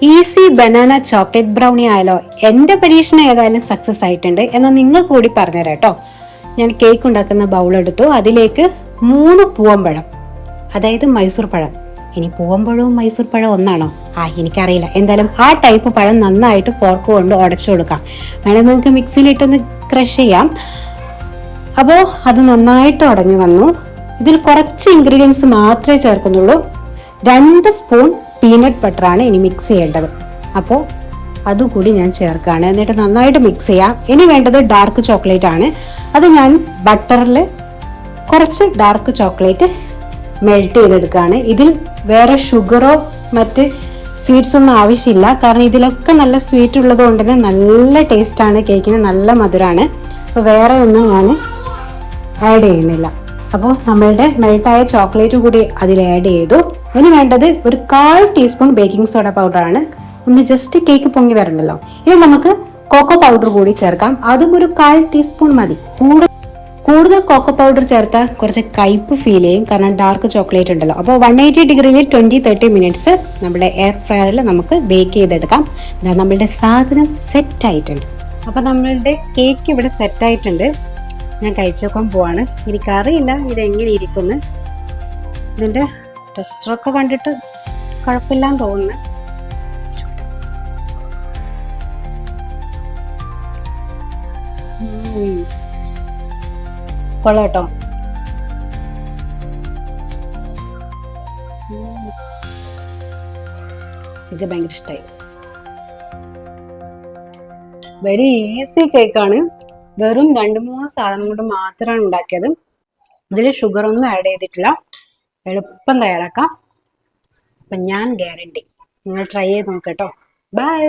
Easy banana chocolate brownie ആയാലോ? എൻ്റെ പരീക്ഷണം ഏതായാലും സക്സസ് ആയിട്ടുണ്ട്. എന്നാൽ നിങ്ങൾ കൂടി പറഞ്ഞുതരാം കേട്ടോ. ഞാൻ കേക്ക് ഉണ്ടാക്കുന്ന ബൗൾ എടുത്തു. അതിലേക്ക് 3 പൂവമ്പഴം, അതായത് മൈസൂർ പഴം. ഇനി പൂവമ്പഴവും മൈസൂർ പഴം ഒന്നാണോ? എനിക്കറിയില്ല. എന്തായാലും ആ ടൈപ്പ് പഴം നന്നായിട്ട് ഫോർക്ക് കൊണ്ട് ഉടച്ചു കൊടുക്കാം. വേണമെങ്കിൽ നിങ്ങൾക്ക് മിക്സിയിലിട്ടൊന്ന് ക്രഷ് ചെയ്യാം. അപ്പോൾ അത് നന്നായിട്ട് ഉടഞ്ഞു വന്നു. ഇതിൽ കുറച്ച് ഇൻഗ്രീഡിയൻസ് മാത്രമേ ചേർക്കുന്നുള്ളൂ. 2 സ്പൂൺ പീനട്ട് ബട്ടറാണ് ഇനി മിക്സ് ചെയ്യേണ്ടത്. അപ്പോൾ അതുകൂടി ഞാൻ ചേർക്കുകയാണ്. എന്നിട്ട് നന്നായിട്ട് മിക്സ് ചെയ്യാം. ഇനി വേണ്ടത് ഡാർക്ക് ചോക്ലേറ്റ് ആണ്. അത് ഞാൻ ബട്ടറിൽ കുറച്ച് ഡാർക്ക് ചോക്ലേറ്റ് മെൽറ്റ് ചെയ്തെടുക്കുകയാണ്. ഇതിൽ വേറെ ഷുഗറോ മറ്റ് സ്വീറ്റ്സ് ഒന്നും ആവശ്യമില്ല. കാരണം ഇതിലൊക്കെ നല്ല സ്വീറ്റ് ഉള്ളത് കൊണ്ട് തന്നെ നല്ല ടേസ്റ്റാണ് കേക്കിന്, നല്ല മധുരമാണ്. അപ്പോൾ വേറെ ഒന്നും ഞാൻ ആഡ് ചെയ്യുന്നില്ല. അപ്പോൾ നമ്മളുടെ മെൽട്ടായ ചോക്ലേറ്റ് കൂടി അതിൽ ആഡ് ചെയ്തു. ഇനി വേണ്ടത് ഒരു 1/4 ടീസ്പൂൺ ബേക്കിംഗ് സോഡ പൗഡറാണ്. ഒന്ന് ജസ്റ്റ് കേക്ക് പൊങ്ങി വരണ്ടല്ലോ. ഇനി നമുക്ക് കോക്കോ പൗഡർ കൂടി ചേർക്കാം. അതും ഒരു 1/4 ടീസ്പൂൺ മതി. കൂടുതൽ കോക്കോ പൗഡർ ചേർത്താൽ കുറച്ച് കയ്പ്പ് ഫീൽ ചെയ്യും, കാരണം ഡാർക്ക് ചോക്ലേറ്റ് ഉണ്ടല്ലോ. അപ്പോൾ 180 ഡിഗ്രിയിൽ 20-30 മിനിറ്റ്സ് നമ്മുടെ എയർ ഫ്രയറിൽ നമുക്ക് ബേക്ക് ചെയ്തെടുക്കാം. നമ്മളുടെ സാധനം സെറ്റ് ആയിട്ടുണ്ട്. അപ്പോൾ നമ്മളുടെ കേക്ക് ഇവിടെ സെറ്റ് ആയിട്ടുണ്ട്. ഞാൻ കഴിച്ചു നോക്കാൻ പോവാണ്. എനിക്കറിയില്ല ഇതെങ്ങനെ ഇരിക്കുന്നു. ഇതിൻ്റെ ടെക്സ്ചറൊക്കെ കണ്ടിട്ട് കുഴപ്പമില്ലാന്ന് തോന്നുന്നു. കൊള്ളാട്ടോ. എനിക്ക് ഭയങ്കര ഇഷ്ടമായി. വെരി ഈസി കേക്കാണ്. വെറും 2-3 സാധനം കൊണ്ട് മാത്രമാണ് ഉണ്ടാക്കിയത്. ഇതിൽ ഷുഗറൊന്നും ആഡ് ചെയ്തിട്ടില്ല. എളുപ്പം തയ്യാറാക്കാം. അപ്പം ഞാൻ ഗ്യാരണ്ടി. നിങ്ങൾ ട്രൈ ചെയ്ത് നോക്കട്ടോ. ബൈ.